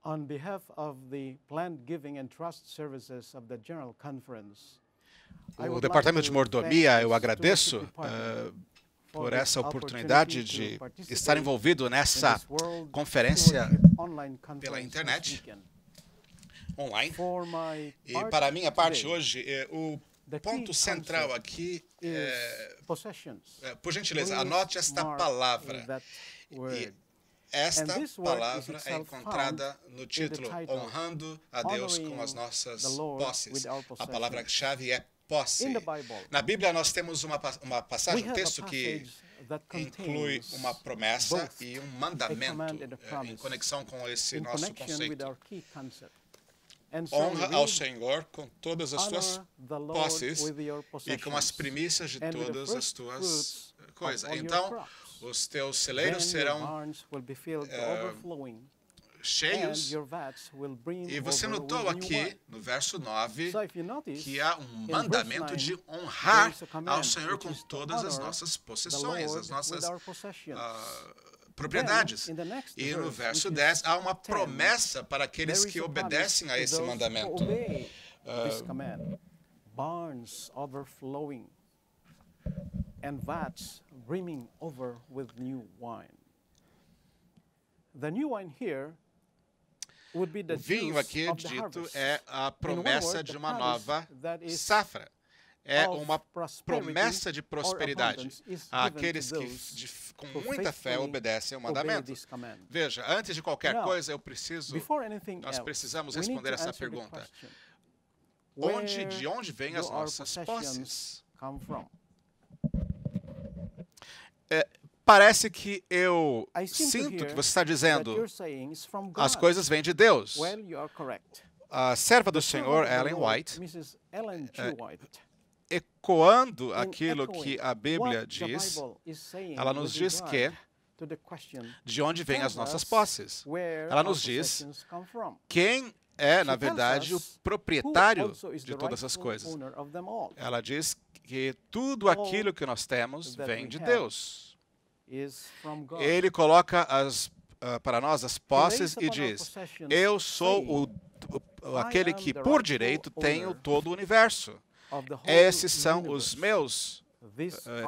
On behalf of the Planned Giving and Trust Services of the General Conference, O Departamento de Mordomia, eu agradeço por essa oportunidade de estar envolvido nessa conferência pela internet, online. E para a minha parte hoje, o ponto central aqui é, por gentileza, anote esta palavra. E esta palavra é encontrada no título Honrando a Deus com as Nossas Posses. A palavra-chave é posse. Na Bíblia nós temos uma passagem, um texto que inclui uma promessa e um mandamento em conexão com esse nosso conceito. Honra ao Senhor com todas as tuas posses e com as primícias de todas as tuas coisas. Então, os teus celeiros serão cheios. E você notou aqui, no verso 9, que há um mandamento de honrar ao Senhor com todas as nossas possessões, as nossas propriedades. E no verso 10, há uma promessa para aqueles que obedecem a esse mandamento. Barns overflowing and vats brimming over with new wine. The new wine here would be the o vinho aqui dito é a promessa de uma nova safra. É uma promessa de prosperidade àqueles que, com muita fé, obedecem ao mandamento. Veja, antes de qualquer coisa, nós precisamos responder essa pergunta. De onde vêm as nossas posses? Parece que eu sinto que você está dizendo as coisas vêm de Deus. A serva do Senhor, Ellen White, ecoando aquilo que a Bíblia diz, ela nos diz que de onde vêm as nossas posses. Ela nos diz quem é, na verdade, o proprietário de todas as coisas. Ela diz que tudo aquilo que nós temos vem de Deus. Ele coloca para nós as posses e diz, eu sou aquele que, por direito, tenho todo o universo. Esses são os meus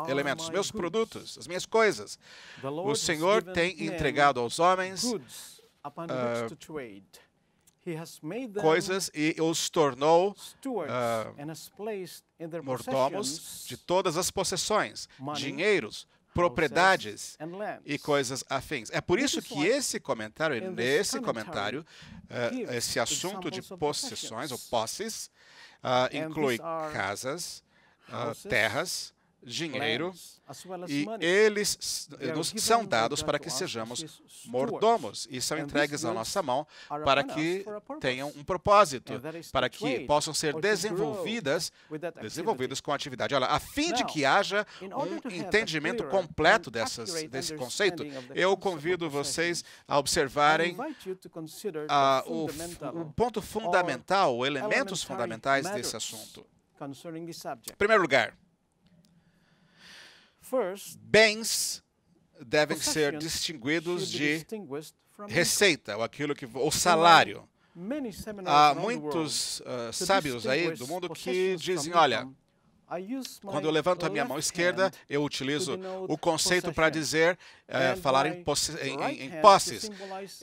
elementos, meus produtos, as minhas coisas. O Senhor tem entregado aos homens coisas e os tornou mordomos de todas as possessões, dinheiros, propriedades e coisas afins. É por isso que esse comentário, esse assunto de possessões ou posses, inclui casas, terras, dinheiro, e eles nos são dados para que sejamos mordomos e são entregues à nossa mão para que tenham um propósito, para que possam ser desenvolvidas com atividade. Olha, a fim de que haja um entendimento completo desse conceito, eu convido vocês a observarem o ponto fundamental, elementos fundamentais desse assunto. Em primeiro lugar, bens devem ser distinguidos de receita, ou salário. Há muitos sábios aí do mundo que dizem, olha, quando eu levanto a minha mão esquerda, eu utilizo o conceito para dizer, falar em posses.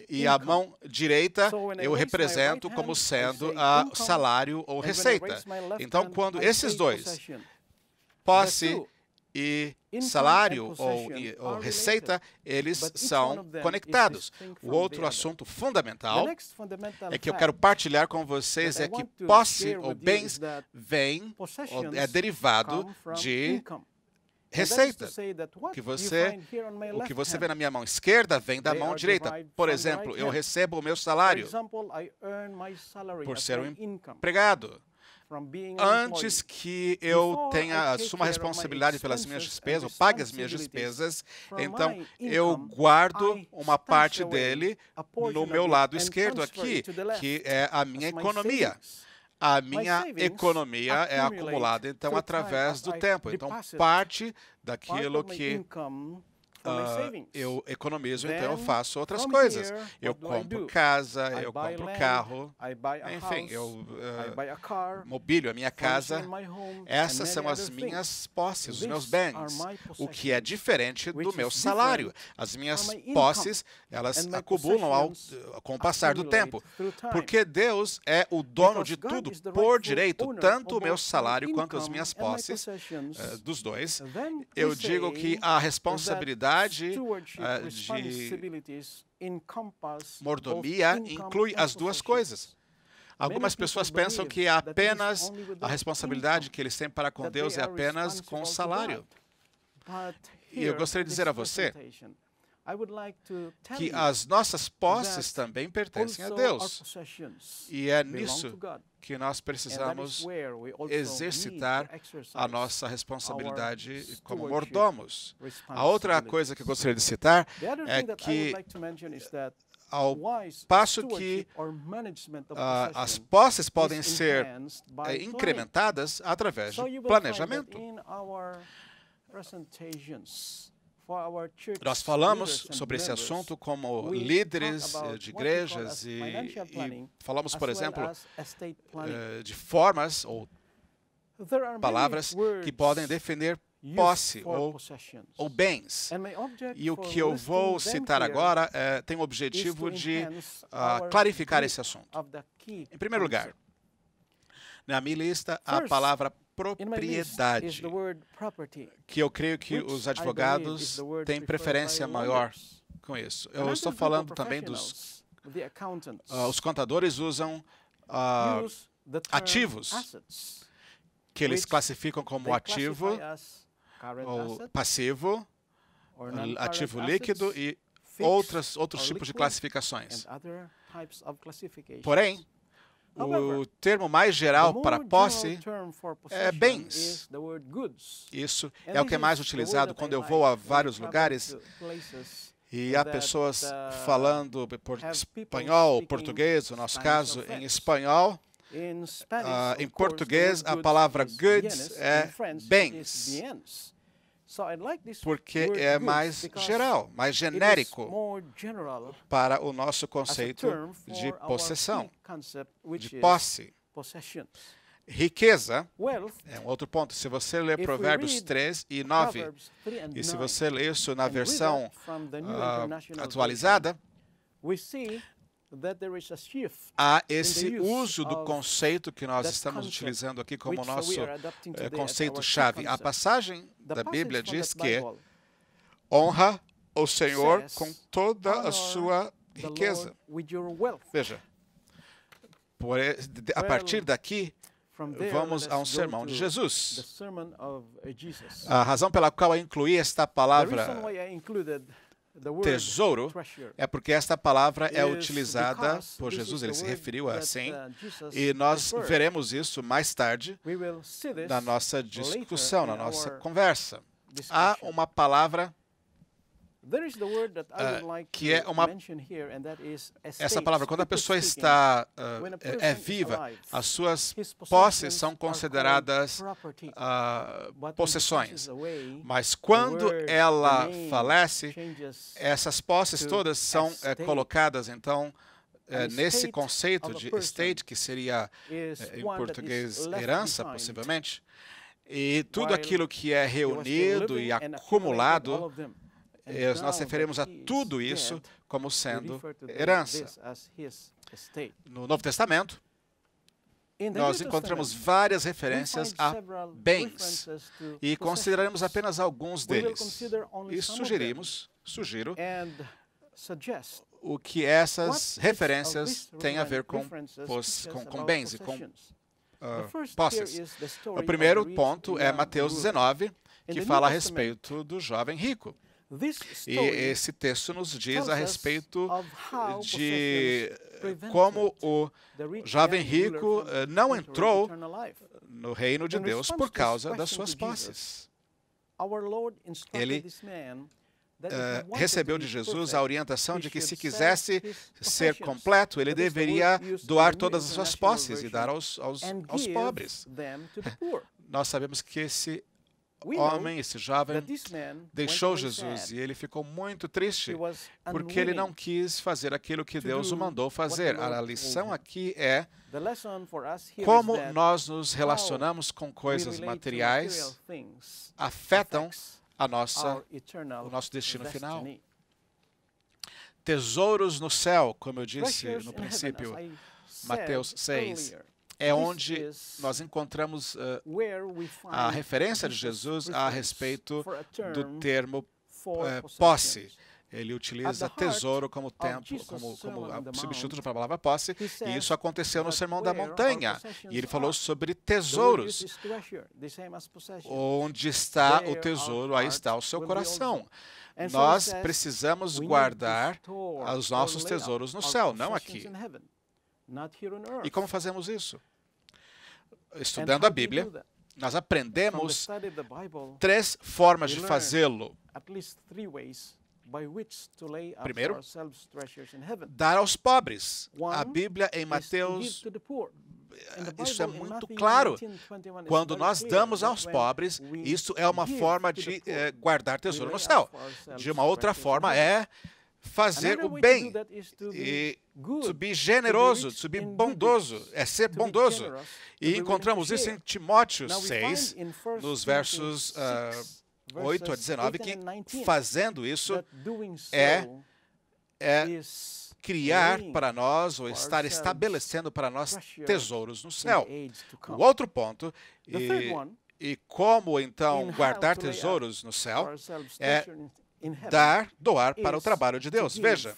E a mão direita eu represento como sendo salário ou receita. Então, quando esses dois, posse e salário ou receita, eles são conectados. O outro assunto fundamental é que eu quero partilhar com vocês é que posse ou bens é derivado de receita. O que você vê na minha mão esquerda vem da mão direita. Por exemplo, eu recebo o meu salário por ser um empregado. Antes que eu assuma a responsabilidade pelas minhas despesas, ou pague as minhas despesas, então eu guardo uma parte dele no meu lado esquerdo aqui, que é a minha economia. A minha economia é acumulada, então, através do tempo. Então, parte daquilo que eu economizo, então eu faço outras coisas. Eu compro casa, eu compro carro, enfim, eu mobilio a minha casa. Essas são as minhas posses, os meus bens, o que é diferente do meu salário. As minhas posses, elas acumulam com o passar do tempo, porque Deus é o dono de tudo por direito, tanto o meu salário quanto as minhas posses, dos dois. Eu digo que a responsabilidade de mordomia inclui as duas coisas. Algumas pessoas pensam que apenas a responsabilidade que eles têm para com Deus é apenas com o salário. E eu gostaria de dizer a você que as nossas posses também pertencem a Deus. E é nisso que nós precisamos exercitar a nossa responsabilidade como mordomos. A outra coisa que eu gostaria de citar é que, ao passo que as posses podem ser incrementadas através de planejamento. Nós falamos sobre esse assunto como líderes de igrejas e falamos, por exemplo, de formas ou palavras que podem definir posse ou bens. E o que eu vou citar agora tem o objetivo de clarificar esse assunto. Em primeiro lugar, na minha lista, a palavra propriedade, que eu creio que os advogados têm preferência maior com isso. Eu estou falando também dos... os contadores usam ativos, que eles classificam como ativo ou passivo, ativo líquido e outros tipos de classificações. Porém, o termo mais geral para posse é bens. Isso é o que é mais utilizado quando eu vou a vários lugares e há pessoas falando espanhol, português, no nosso caso, em espanhol. Em português, a palavra goods é bens, porque é mais geral, mais genérico para o nosso conceito de possessão, de posse. Riqueza é um outro ponto. Se você ler Provérbios 3 e 9, e se você ler isso na versão atualizada, há esse uso do conceito que nós estamos utilizando aqui como nosso conceito-chave. A passagem da Bíblia diz que honra o Senhor com toda a sua riqueza. Veja, a partir daqui, vamos a um sermão de Jesus. A razão pela qual eu incluí esta palavra tesouro é porque esta palavra é utilizada por Jesus, ele se referiu assim, e nós veremos isso mais tarde na nossa discussão, na nossa conversa. Há uma palavra que é essa palavra, quando a pessoa está viva, as suas posses são consideradas possessões. Mas quando ela falece, essas posses todas são colocadas, então, nesse conceito de estate, que seria, em português, herança, possivelmente, e tudo aquilo que é reunido e acumulado, nós referimos a tudo isso como sendo herança. No Novo Testamento, nós encontramos várias referências a bens e consideraremos apenas alguns deles. E sugiro o que essas referências têm a ver com bens e com posses. O primeiro ponto é Mateus 19, que fala a respeito do jovem rico. E esse texto nos diz a respeito de como o jovem rico não entrou no reino de Deus por causa das suas posses. Ele recebeu de Jesus a orientação de que, se quisesse ser completo, ele deveria doar todas as suas posses e dar aos pobres. Nós sabemos que esse homem, esse jovem, deixou Jesus e ele ficou muito triste porque ele não quis fazer aquilo que Deus o mandou fazer. A lição aqui é como nós nos relacionamos com coisas materiais afetam o nosso destino final. Tesouros no céu, como eu disse no princípio, Mateus 6, é onde nós encontramos a referência de Jesus a respeito do termo posse. Ele utiliza tesouro como substituto para a palavra posse, e isso aconteceu no Sermão da Montanha. E ele falou sobre tesouros. Onde está o tesouro, aí está o seu coração. Nós precisamos guardar os nossos tesouros no céu, não aqui. E como fazemos isso? Estudando a Bíblia, nós aprendemos 3 formas de fazê-lo. Primeiro, dar aos pobres. A Bíblia em Mateus, isso é muito claro. Quando nós damos aos pobres, isso é uma forma de guardar tesouro no céu. De uma outra forma é fazer o bem, e subir generoso, subir bondoso, é ser bondoso. E encontramos isso em Timóteo 6, nos versos 8 a 19, que fazendo isso é criar para nós, ou estar estabelecendo para nós tesouros no céu. O outro ponto, e como então guardar tesouros no céu, é doar para o trabalho de Deus. Veja,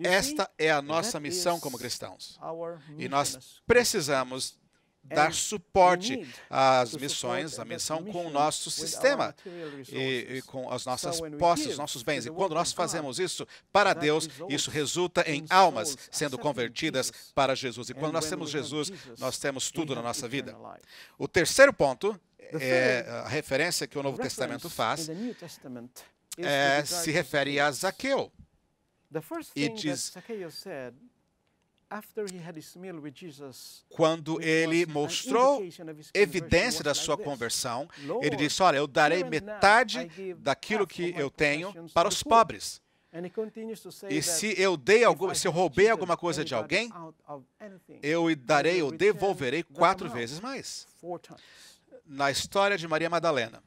esta é a nossa missão como cristãos. E nós precisamos dar suporte às missões, à missão com o nosso sistema e com as nossas posses, os nossos bens. E quando nós fazemos isso para Deus, isso resulta em almas sendo convertidas para Jesus. E quando nós temos Jesus, nós temos tudo na nossa vida. O terceiro ponto é a referência que o Novo Testamento faz, se refere a Zaqueu. E diz, quando ele mostrou evidência da sua conversão, ele disse, olha, eu darei metade daquilo que eu tenho para os pobres. E se eu roubei alguma coisa de alguém, eu devolverei 4 vezes mais. Na história de Maria Madalena,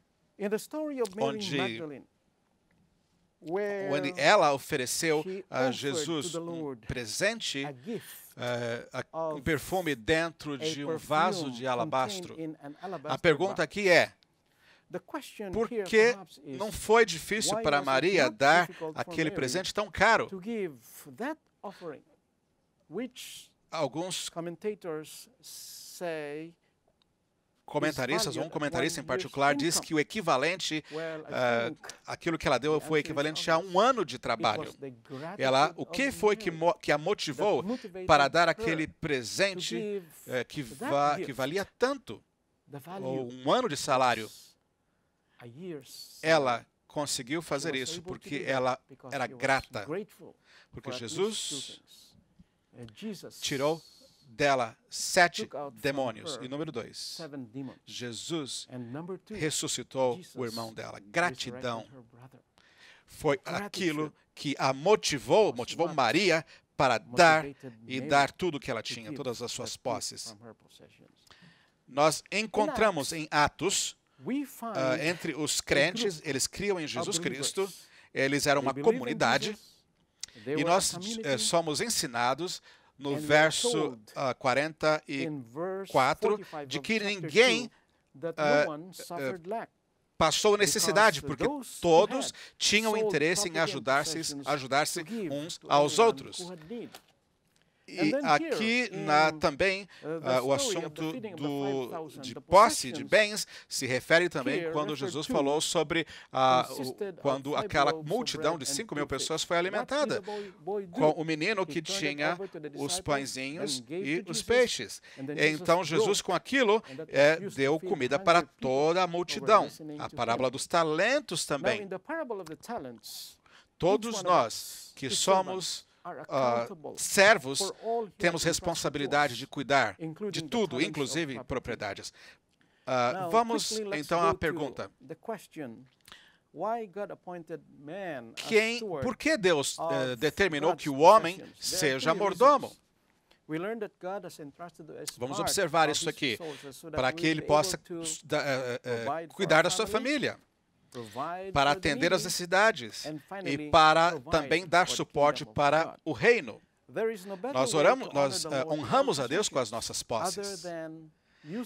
onde ela ofereceu a Jesus um presente, um perfume dentro de um vaso de alabastro. A pergunta aqui é, por que não foi difícil para Maria dar aquele presente tão caro? Alguns comentaristas, um comentarista em particular, diz que o equivalente, aquilo que ela deu foi equivalente a 1 ano de trabalho. O que foi que a motivou para dar aquele presente que valia tanto, ou 1 ano de salário? Ela conseguiu fazer isso porque ela era grata, porque Jesus tirou dela 7 demônios. E número 2, Jesus ressuscitou o irmão dela. Gratidão foi aquilo que a motivou Maria para dar tudo o que ela tinha, todas as suas posses. Nós encontramos em Atos, entre os crentes, eles criam em Jesus Cristo, eles eram uma comunidade, e nós somos ensinados no verso 44, de que ninguém passou necessidade, porque todos tinham interesse em ajudar-se uns aos outros. E aqui também o assunto de posse de bens se refere também quando Jesus falou sobre quando aquela multidão de 5.000 pessoas foi alimentada com o menino que tinha os pãezinhos e os peixes. Então Jesus com aquilo deu comida para toda a multidão. A parábola dos talentos também. Todos nós que somos servos, temos responsabilidade de cuidar de tudo, inclusive propriedades. Vamos então à pergunta. Por que Deus determinou que o homem seja mordomo? Vamos observar isso aqui, para que ele possa cuidar da sua família, para atender às necessidades e para também dar suporte para o reino. Nós honramos a Deus com as nossas posses. E o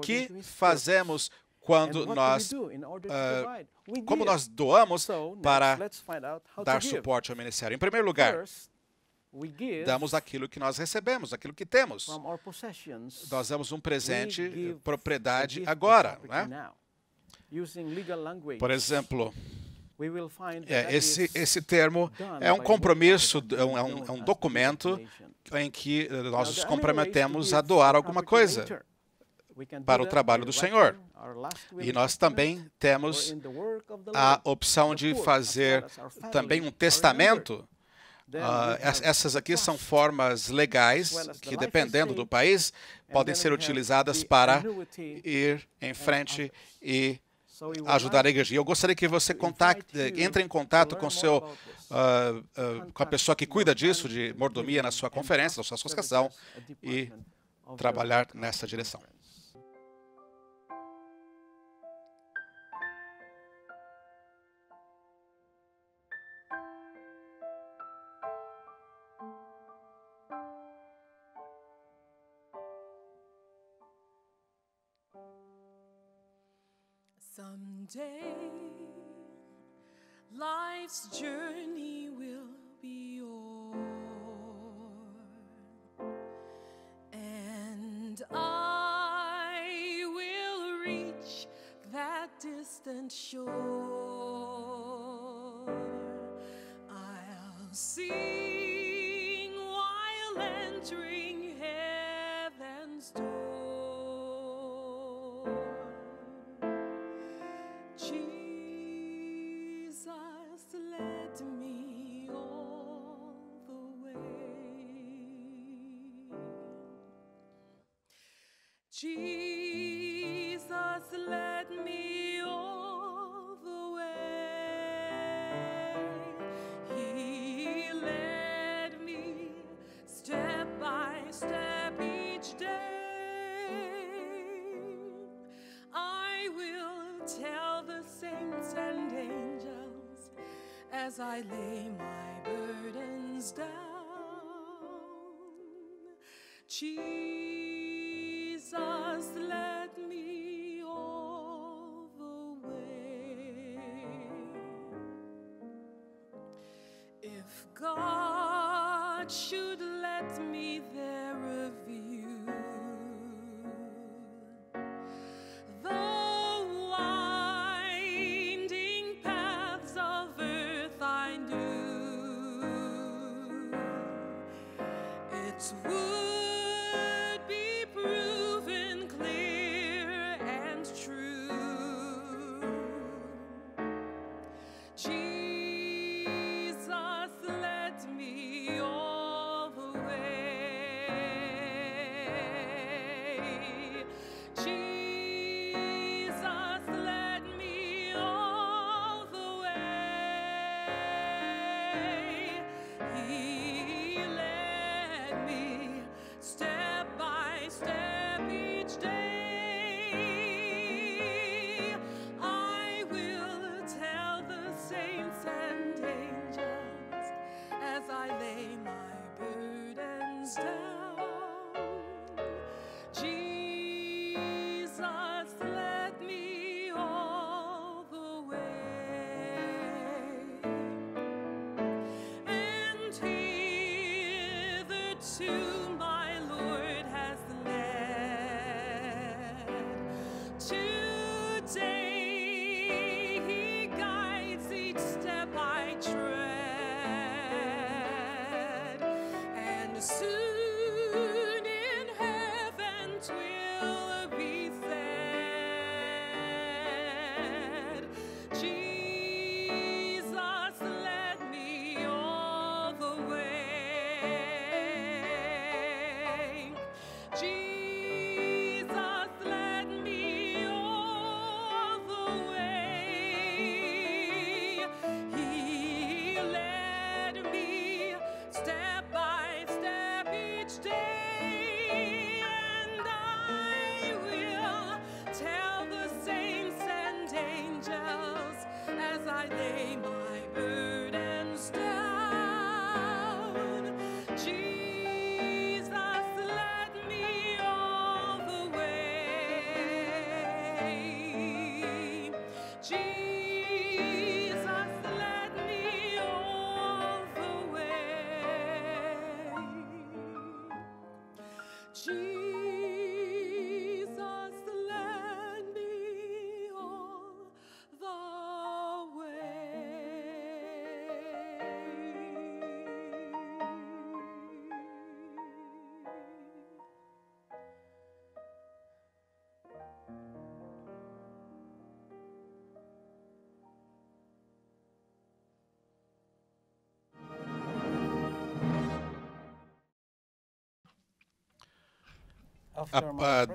que fazemos quando como nós doamos para dar suporte ao ministério? Em primeiro lugar, damos aquilo que nós recebemos, aquilo que temos. Nós damos um presente, propriedade agora, né? Por exemplo, esse termo é um compromisso, é um documento em que nós nos comprometemos a doar alguma coisa para o trabalho do Senhor. E nós também temos a opção de fazer também um testamento. Essas aqui são formas legais que, dependendo do país, podem ser utilizadas para ir em frente e ajudar a igreja. E eu gostaria que você entre em contato com com a pessoa que cuida disso, de mordomia na sua conferência, na sua associação, e trabalhar nessa direção. Someday, life's journey will be o'er, and I will reach that distant shore. I'll sing while entering heaven's door. Jesus led me all the way. Jesus led me all the way. He led me step by step each day. I will tell the saints and angels as I lay my burdens down. Jesus led me all the way. If God should let me there review the winding paths of earth I knew, it would be proven clear and true. Jesus led me all the way. Jesus led me all the way. He led me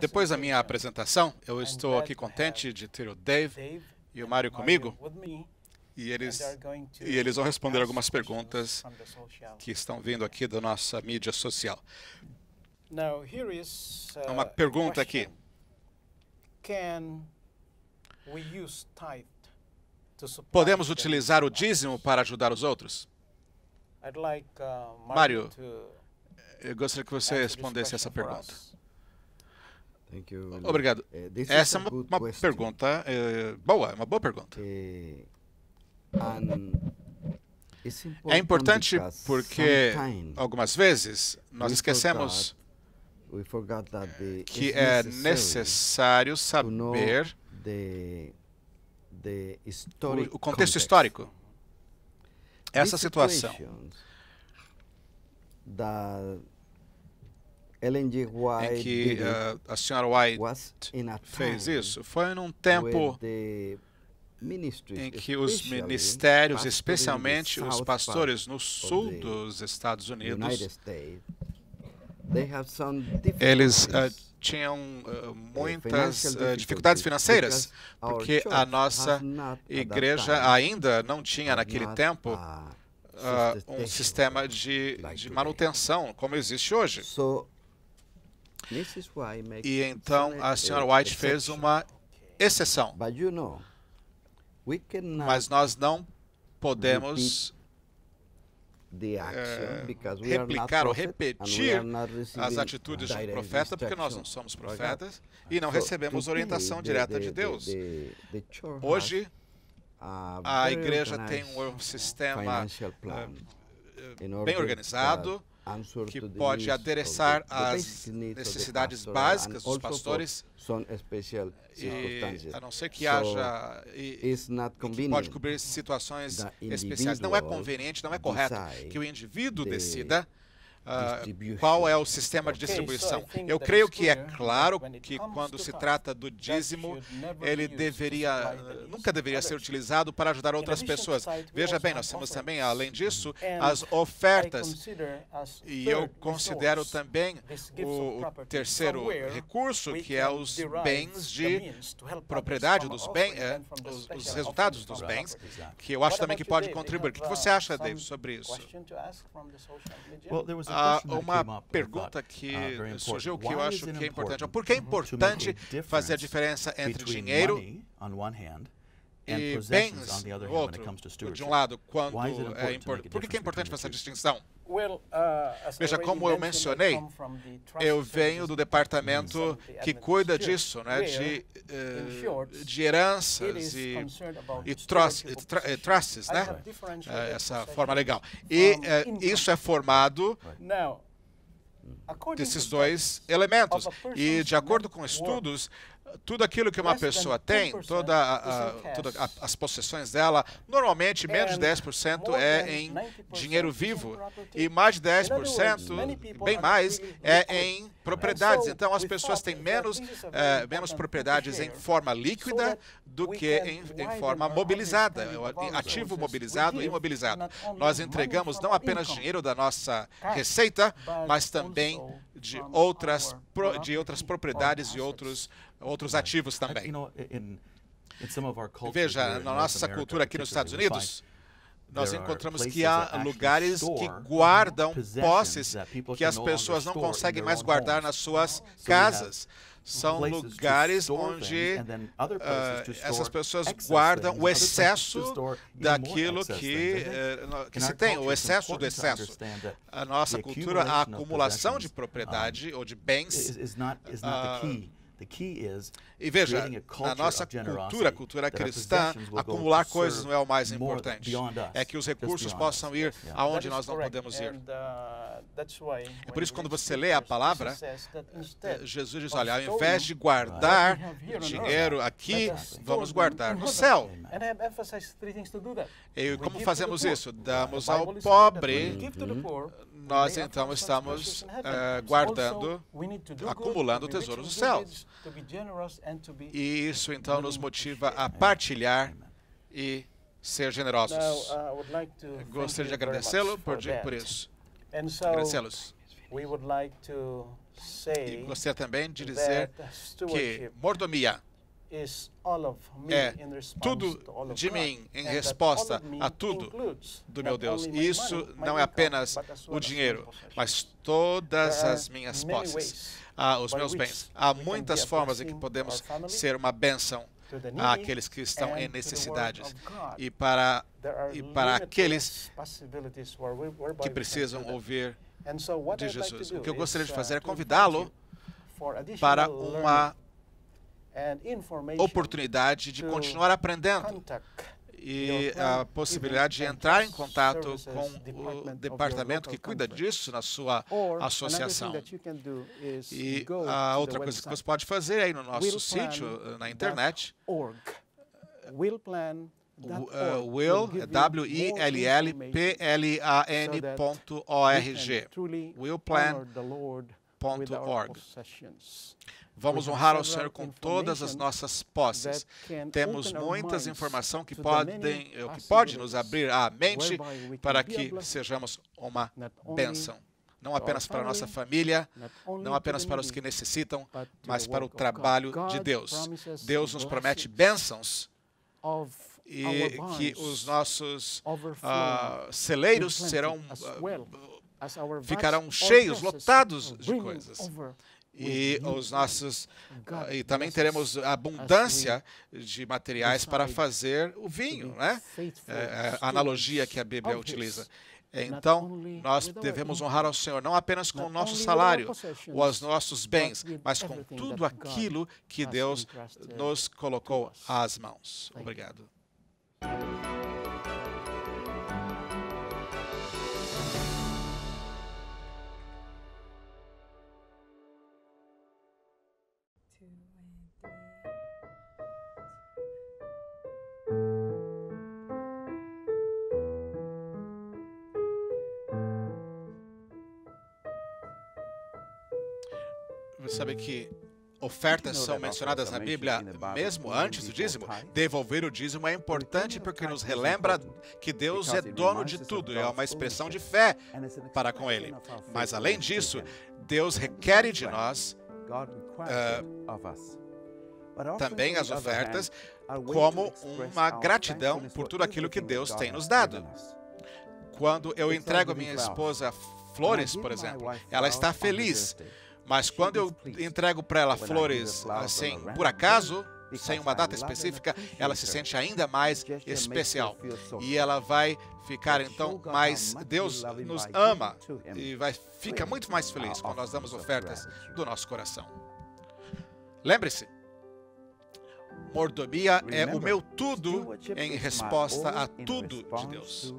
Depois da minha apresentação, eu estou aqui contente de ter o Dave e o Mário comigo, e eles vão responder algumas perguntas que estão vindo aqui da nossa mídia social. Uma pergunta aqui. Podemos utilizar o dízimo para ajudar os outros? Mário, eu gostaria que você respondesse essa pergunta. Obrigado. Essa é uma pergunta boa, é uma boa pergunta. É importante porque algumas vezes nós esquecemos que é necessário saber o contexto histórico. Essa situação em que a senhora White fez isso foi num tempo em que os ministérios, especialmente os pastores no sul dos Estados Unidos, eles tinham muitas dificuldades financeiras, porque a nossa igreja ainda não tinha, naquele tempo, um sistema de manutenção como existe hoje. E então a senhora White fez uma exceção. Mas nós não podemos replicar ou repetir as atitudes de um profeta, porque nós não somos profetas e não recebemos orientação direta de Deus. Hoje, a igreja tem um sistema bem organizado que pode adereçar as necessidades básicas dos pastores, e, a não ser que haja, que pode cobrir situações especiais. Não é conveniente, não é correto que o indivíduo decida qual é o sistema de distribuição. Eu creio que é claro que quando se trata do dízimo, ele nunca deveria ser utilizado para ajudar outras pessoas. Veja bem, nós temos também, além disso, as ofertas. E eu considero também o terceiro recurso, que é os bens de propriedade dos bens, os resultados dos bens, que eu acho também que pode contribuir. O que você acha, Dave, sobre isso? Uma pergunta que surgiu que eu acho que é importante. Por que é importante fazer a diferença entre dinheiro e bens, de um lado, quando é importante? Por que é importante fazer essa distinção? Veja, como eu mencionei, eu venho do departamento que cuida disso, né, de heranças e trusts, né, essa forma legal. E isso é formado desses dois elementos. E, de acordo com estudos, tudo aquilo que uma pessoa tem, todas as possessões dela, normalmente menos de 10% é em dinheiro vivo e mais de 10%, bem mais, é em propriedades. Então, as pessoas têm menos propriedades em forma líquida do que em forma mobilizada, ativo mobilizado e imobilizado. Nós entregamos não apenas dinheiro da nossa receita, mas também de outras propriedades e outros ativos também. Veja, na nossa cultura aqui nos Estados Unidos, nós encontramos que há lugares que guardam posses que as pessoas não conseguem mais guardar nas suas casas. São lugares onde essas pessoas guardam o excesso daquilo que se tem, o excesso do excesso. A nossa cultura, a acumulação de propriedade ou de bens, e veja, na nossa cultura cristã, acumular coisas não é o mais importante. É que os recursos possam ir aonde nós não podemos ir. É por isso que quando você lê a palavra, Jesus diz, olha, ao invés de guardar dinheiro aqui, vamos guardar no céu. E como fazemos isso? Damos ao pobre. Nós então estamos acumulando tesouros do céu. E isso então nos motiva a partilhar e ser generosos. Gostaria de agradecê-lo por isso. Agradecê-los. E gostaria também de dizer que mordomia é tudo de mim em resposta a tudo do meu Deus. E isso não é apenas o dinheiro, mas todas as minhas posses, os meus bens. Há muitas formas em que podemos ser uma bênção àqueles que estão em necessidades e para aqueles que precisam ouvir de Jesus. O que eu gostaria de fazer é convidá-lo para uma oportunidade de continuar aprendendo e a possibilidade de entrar em contato com o departamento que cuida disso na sua associação. E a outra coisa que você pode fazer é ir no nosso sítio na internet, willplan.org. Vamos honrar ao Senhor com todas as nossas posses. Temos muitas informações que pode nos abrir a mente para que sejamos uma bênção. Não apenas para a nossa família, não apenas para os que necessitam, mas para o trabalho de Deus. Deus nos promete bênçãos e que os nossos celeiros ficarão cheios, lotados de coisas. E e também teremos abundância de materiais para fazer o vinho, né? A analogia que a Bíblia utiliza. Então, nós devemos honrar ao Senhor não apenas com o nosso salário ou os nossos bens, mas com tudo aquilo que Deus nos colocou às mãos. Obrigado. Você sabe que ofertas são mencionadas na Bíblia mesmo antes do dízimo? Devolver o dízimo é importante porque nos relembra que Deus é dono de tudo e é uma expressão de fé para com Ele. Mas, além disso, Deus requer de nós também as ofertas como uma gratidão por tudo aquilo que Deus tem nos dado. Quando eu entrego a minha esposa flores, por exemplo, ela está feliz. Mas quando eu entrego para ela flores assim, por acaso, sem uma data específica, ela se sente ainda mais especial. E ela vai ficar, então, mais... Deus nos ama e fica muito mais feliz quando nós damos ofertas do nosso coração. Lembre-se, mordomia é o meu tudo em resposta a tudo de Deus.